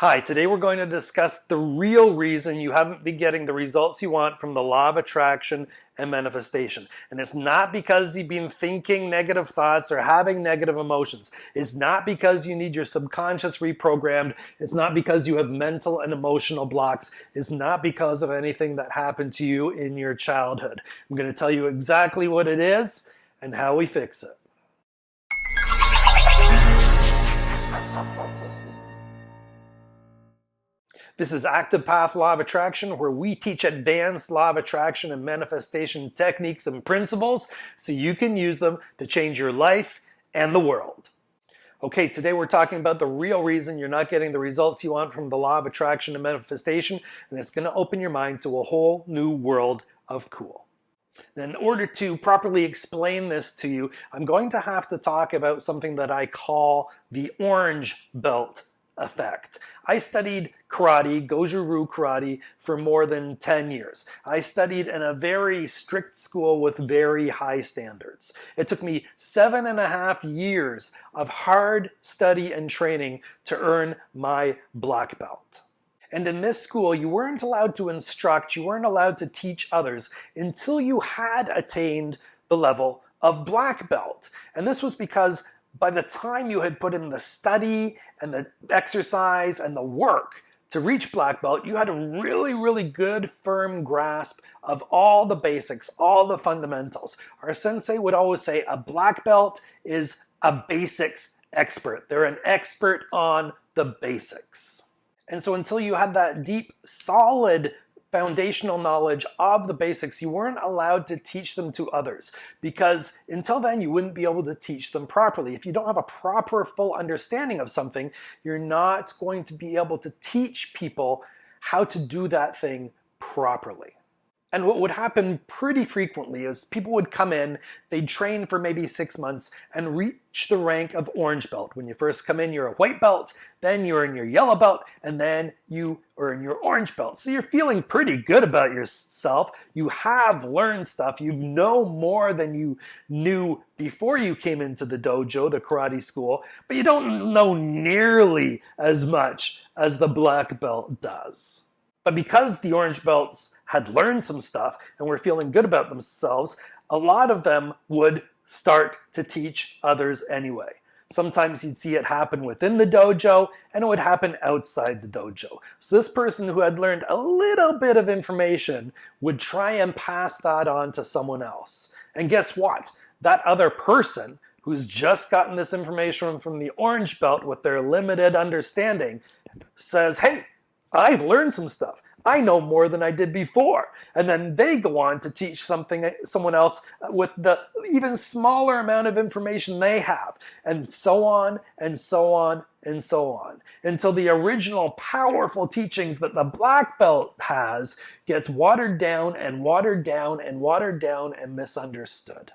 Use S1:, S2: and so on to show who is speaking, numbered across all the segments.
S1: Hi, today we're going to discuss the real reason you haven't been getting the results you want from the law of attraction and manifestation. And it's not because you've been thinking negative thoughts or having negative emotions. It's not because you need your subconscious reprogrammed. It's not because you have mental and emotional blocks. It's not because of anything that happened to you in your childhood. I'm going to tell you exactly what it is and how we fix it. This is Active Path Law of Attraction, where we teach advanced law of attraction and manifestation techniques and principles so you can use them to change your life and the world. Okay, today we're talking about the real reason you're not getting the results you want from the law of attraction and manifestation, and it's going to open your mind to a whole new world of cool. And in order to properly explain this to you, I'm going to have to talk about something that I call the orange belt effect. I studied karate, Goju-Ryu karate, for more than 10 years. I studied in a very strict school with very high standards. It took me 7.5 years of hard study and training to earn my black belt. And in this school, you weren't allowed to instruct, you weren't allowed to teach others until you had attained the level of black belt. And this was because by the time you had put in the study and the exercise and the work to reach black belt, you had a really good, firm grasp of all the basics, all the fundamentals. Our sensei would always say a black belt is a basics expert. They're an expert on the basics. And so until you had that deep, solid foundational knowledge of the basics, you weren't allowed to teach them to others, because until then you wouldn't be able to teach them properly. If you don't have a proper, full understanding of something, you're not going to be able to teach people how to do that thing properly. And what would happen pretty frequently is people would come in, they'd train for maybe 6 months and reach the rank of orange belt. When you first come in, you're a white belt, then you're in your yellow belt, and then you are in your orange belt. So you're feeling pretty good about yourself. You have learned stuff. You know more than you knew before you came into the dojo, the karate school, but you don't know nearly as much as the black belt does. But because the orange belts had learned some stuff and were feeling good about themselves, a lot of them would start to teach others anyway. Sometimes you'd see it happen within the dojo, and it would happen outside the dojo. So this person who had learned a little bit of information would try and pass that on to someone else. And guess what? That other person who's just gotten this information from the orange belt with their limited understanding says, hey, I've learned some stuff. I know more than I did before. And then they go on to teach someone else with the even smaller amount of information they have. And so on, and so on, and so on. Until the original powerful teachings that the black belt has gets watered down and watered down and watered down and misunderstood.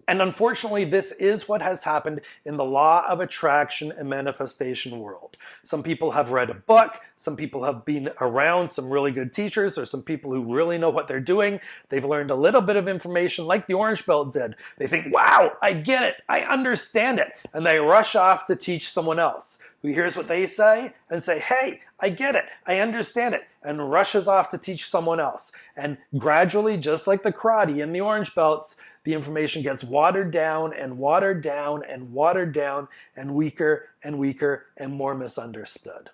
S1: And unfortunately, this is what has happened in the law of attraction and manifestation world. Some people have read a book, some people have been around some really good teachers, or some people who really know what they're doing. They've learned a little bit of information like the orange belt did. They think, wow, I get it, I understand it. And they rush off to teach someone else who hears what they say and say, hey, I get it, I understand it, and rushes off to teach someone else. And gradually, just like the karate and the orange belts, the information gets watered down and watered down and watered down and weaker and more misunderstood.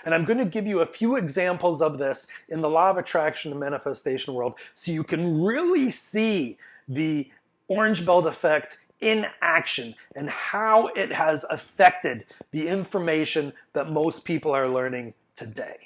S1: And I'm going to give you a few examples of this in the law of attraction and manifestation world so you can really see the orange belt effect in action and how it has affected the information that most people are learning today.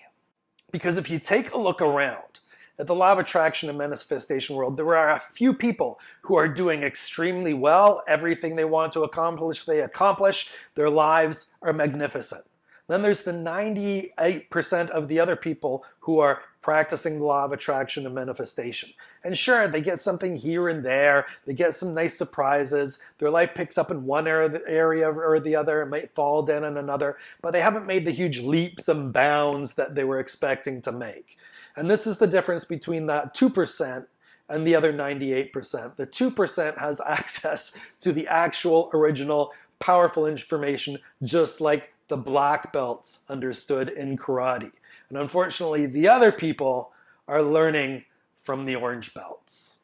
S1: Because if you take a look around at the law of attraction and manifestation world, there are a few people who are doing extremely well. Everything they want to accomplish, they accomplish. Their lives are magnificent. Then there's the 98% of the other people who are practicing the law of attraction and manifestation. And sure, they get something here and there. They get some nice surprises. Their life picks up in one area or the other. It might fall down in another. But they haven't made the huge leaps and bounds that they were expecting to make. And this is the difference between that 2% and the other 98%. The 2% has access to the actual original powerful information, just like the black belts understood in karate. And unfortunately, the other people are learning from the orange belts.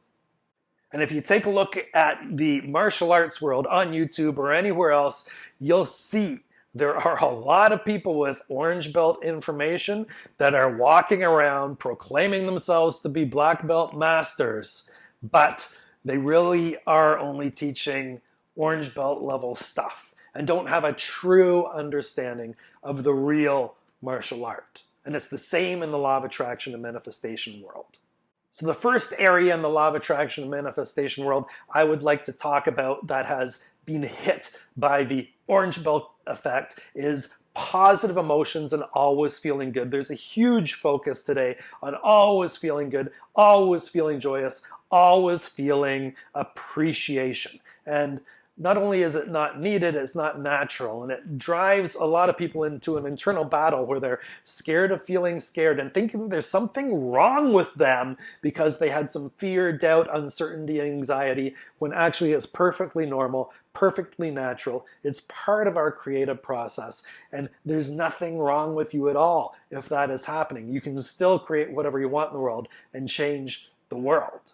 S1: And if you take a look at the martial arts world on YouTube or anywhere else, you'll see there are a lot of people with orange belt information that are walking around proclaiming themselves to be black belt masters, but they really are only teaching orange belt level stuff and don't have a true understanding of the real martial art. And it's the same in the law of attraction and manifestation world. So the first area in the law of attraction and manifestation world I would like to talk about that has been hit by the orange belt effect is positive emotions and always feeling good. There's a huge focus today on always feeling good, always feeling joyous, always feeling appreciation. And not only is it not needed, it's not natural. And it drives a lot of people into an internal battle where they're scared of feeling scared and thinking there's something wrong with them because they had some fear, doubt, uncertainty, and anxiety, when actually it's perfectly normal, perfectly natural. It's part of our creative process. And there's nothing wrong with you at all if that is happening. You can still create whatever you want in the world and change the world.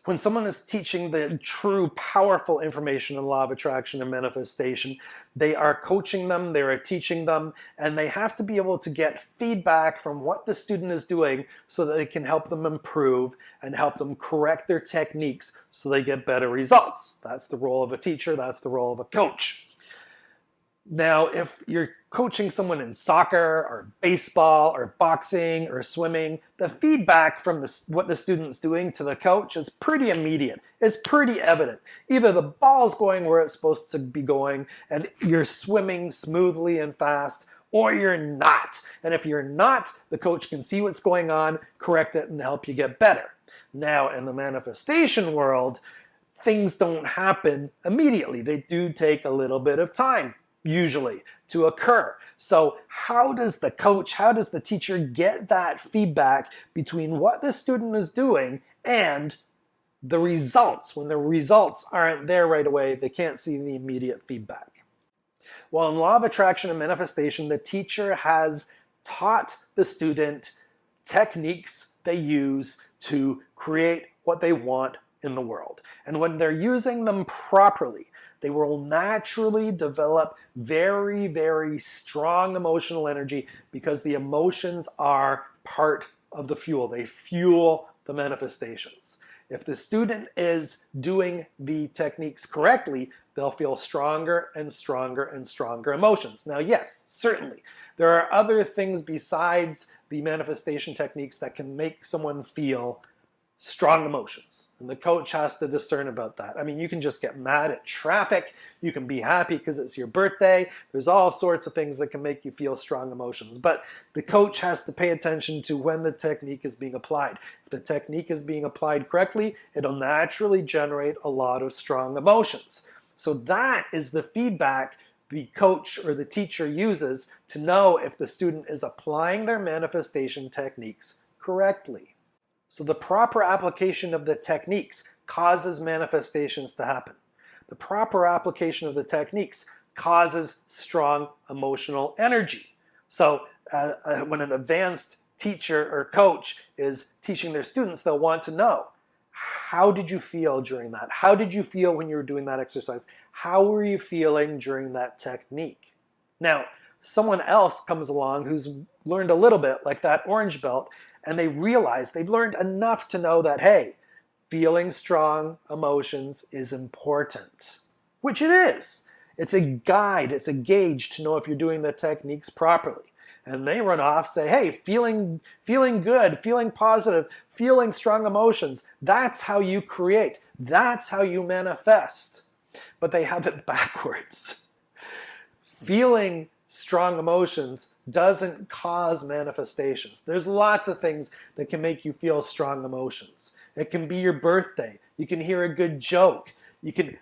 S1: When someone is teaching the true powerful information in law of attraction and manifestation, they are coaching them, they are teaching them, and they have to be able to get feedback from what the student is doing so that they can help them improve and help them correct their techniques so they get better results. That's the role of a teacher, that's the role of a coach. Now, if you're coaching someone in soccer or baseball or boxing or swimming, the feedback from what the student's doing to the coach is pretty immediate. It's pretty evident. Either the ball's going where it's supposed to be going and you're swimming smoothly and fast, or you're not. And if you're not, the coach can see what's going on, correct it, and help you get better. Now, in the manifestation world, things don't happen immediately. They do take a little bit of time, usually, to occur. So how does the coach, how does the teacher get that feedback between what the student is doing and the results? When the results aren't there right away, they can't see the immediate feedback. Well, in law of attraction and manifestation, the teacher has taught the student techniques they use to create what they want in the world. And when they're using them properly, they will naturally develop very, very strong emotional energy because the emotions are part of the fuel. They fuel the manifestations. If the student is doing the techniques correctly, they'll feel stronger and stronger and stronger emotions. Now, yes, certainly, there are other things besides the manifestation techniques that can make someone feel strong emotions. And the coach has to discern about that. I mean, you can just get mad at traffic. You can be happy because it's your birthday. There's all sorts of things that can make you feel strong emotions. But the coach has to pay attention to when the technique is being applied. If the technique is being applied correctly, it'll naturally generate a lot of strong emotions. So that is the feedback the coach or the teacher uses to know if the student is applying their manifestation techniques correctly. So the proper application of the techniques causes manifestations to happen. The proper application of the techniques causes strong emotional energy. So when an advanced teacher or coach is teaching their students, they'll want to know, how did you feel during that? How did you feel when you were doing that exercise? How were you feeling during that technique? Now, someone else comes along who's learned a little bit, like that orange belt, and they realize they've learned enough to know that, hey, feeling strong emotions is important, which it is. It's a guide, it's a gauge to know if you're doing the techniques properly. And they run off, say, hey, feeling good, feeling positive, feeling strong emotions, that's how you create. That's how you manifest. But they have it backwards. Feeling strong emotions doesn't cause manifestations. There's lots of things that can make you feel strong emotions. It can be your birthday. You can hear a good joke. You can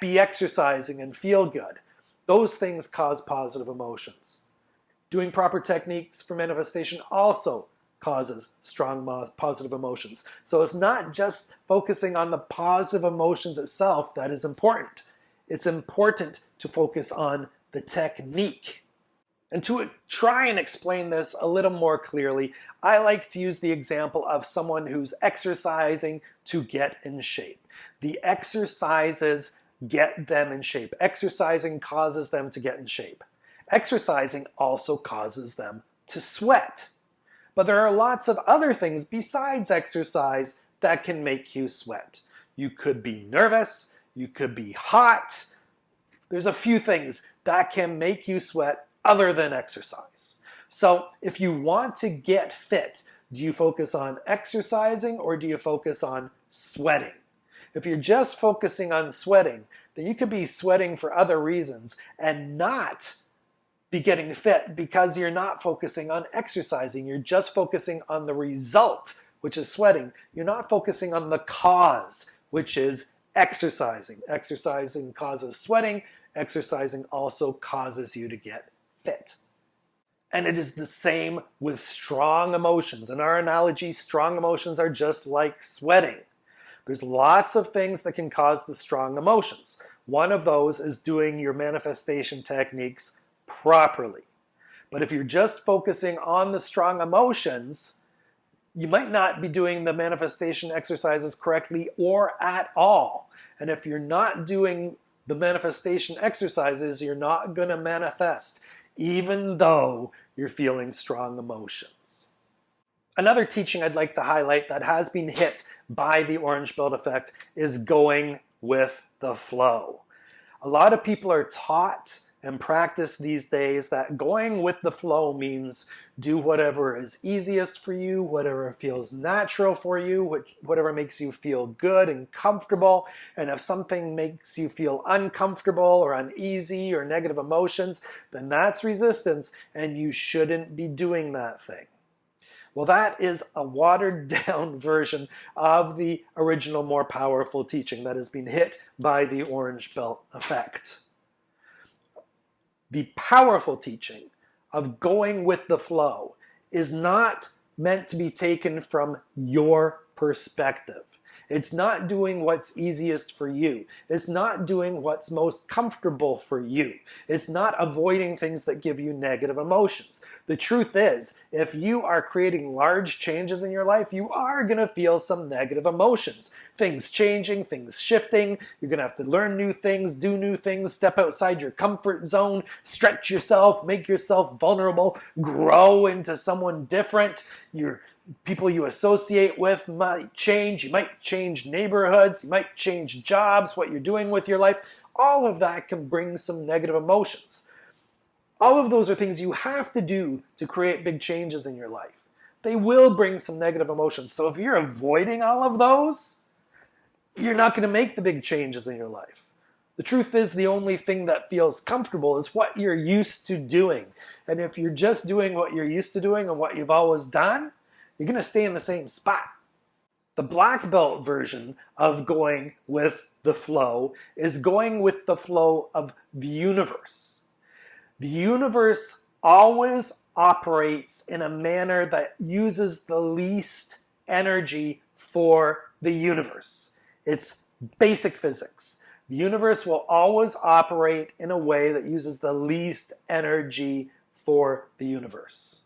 S1: be exercising and feel good. Those things cause positive emotions. Doing proper techniques for manifestation also causes strong positive emotions. So it's not just focusing on the positive emotions itself that is important. It's important to focus on the technique. And to try and explain this a little more clearly, I like to use the example of someone who's exercising to get in shape. The exercises get them in shape. Exercising causes them to get in shape. Exercising also causes them to sweat. But there are lots of other things besides exercise that can make you sweat. You could be nervous, you could be hot. There's a few things that can make you sweat other than exercise. So if you want to get fit, do you focus on exercising or do you focus on sweating? If you're just focusing on sweating, then you could be sweating for other reasons and not be getting fit because you're not focusing on exercising. You're just focusing on the result, which is sweating. You're not focusing on the cause, which is exercising. Exercising causes sweating. Exercising also causes you to get fit. And it is the same with strong emotions. In our analogy, strong emotions are just like sweating. There's lots of things that can cause the strong emotions. One of those is doing your manifestation techniques properly. But if you're just focusing on the strong emotions, you might not be doing the manifestation exercises correctly or at all. And if you're not doing the manifestation exercises, you're not going to manifest, even though you're feeling strong emotions. Another teaching I'd like to highlight that has been hit by the orange belt effect is going with the flow. A lot of people are taught and practice these days that going with the flow means do whatever is easiest for you, whatever feels natural for you, whatever makes you feel good and comfortable. And if something makes you feel uncomfortable or uneasy or negative emotions, then that's resistance and you shouldn't be doing that thing. Well, that is a watered down version of the original, more powerful teaching that has been hit by the orange belt effect. The powerful teaching of going with the flow is not meant to be taken from your perspective. It's not doing what's easiest for you. It's not doing what's most comfortable for you. It's not avoiding things that give you negative emotions. The truth is, if you are creating large changes in your life, you are going to feel some negative emotions. Things changing, things shifting. You're going to have to learn new things, do new things, step outside your comfort zone, stretch yourself, make yourself vulnerable, grow into someone different. People you associate with might change. You might change neighborhoods. You might change jobs, what you're doing with your life. All of that can bring some negative emotions. All of those are things you have to do to create big changes in your life. They will bring some negative emotions. So if you're avoiding all of those, you're not going to make the big changes in your life. The truth is, the only thing that feels comfortable is what you're used to doing. And if you're just doing what you're used to doing and what you've always done, you're going to stay in the same spot. The black belt version of going with the flow is going with the flow of the universe. The universe always operates in a manner that uses the least energy for the universe. It's basic physics. The universe will always operate in a way that uses the least energy for the universe.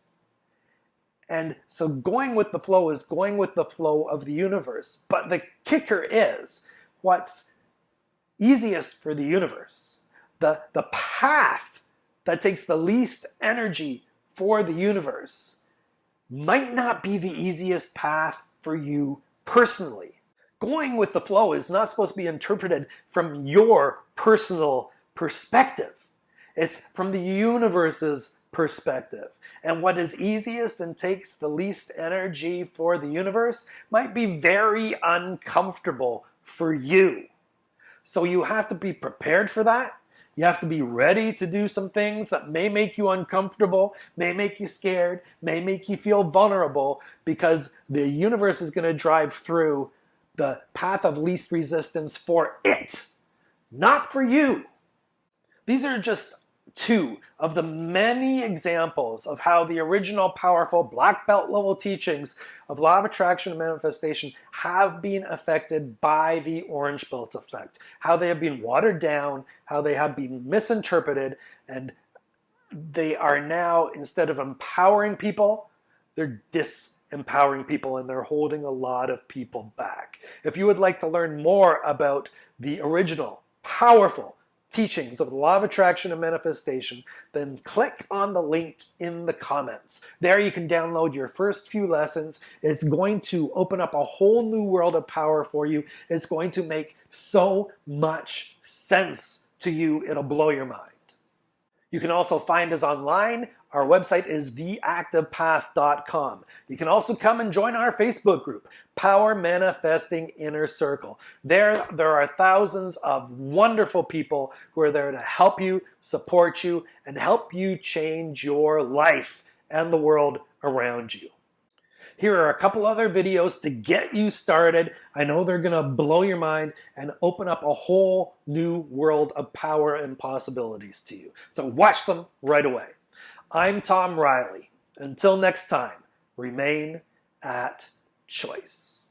S1: And so going with the flow is going with the flow of the universe. But the kicker is what's easiest for the universe. The path that takes the least energy for the universe might not be the easiest path for you personally. Going with the flow is not supposed to be interpreted from your personal perspective. It's from the universe's perspective. And what is easiest and takes the least energy for the universe might be very uncomfortable for you. So you have to be prepared for that. You have to be ready to do some things that may make you uncomfortable, may make you scared, may make you feel vulnerable, because the universe is going to drive through the path of least resistance for it, not for you. These are just two of the many examples of how the original powerful black belt level teachings of law of attraction and manifestation have been affected by the orange belt effect, how they have been watered down, how they have been misinterpreted, and they are now, instead of empowering people, they're disempowering people, and they're holding a lot of people back. If you would like to learn more about the original, powerful teachings of the law of attraction and manifestation, then click on the link in the comments. There you can download your first few lessons. It's going to open up a whole new world of power for you. It's going to make so much sense to you, it'll blow your mind. You can also find us online. Our website is theactivepath.com. You can also come and join our Facebook group, Power Manifesting Inner Circle. There are thousands of wonderful people who are there to help you, support you, and help you change your life and the world around you. Here are a couple other videos to get you started. I know they're going to blow your mind and open up a whole new world of power and possibilities to you. So watch them right away. I'm Tom Riley. Until next time, remain at choice.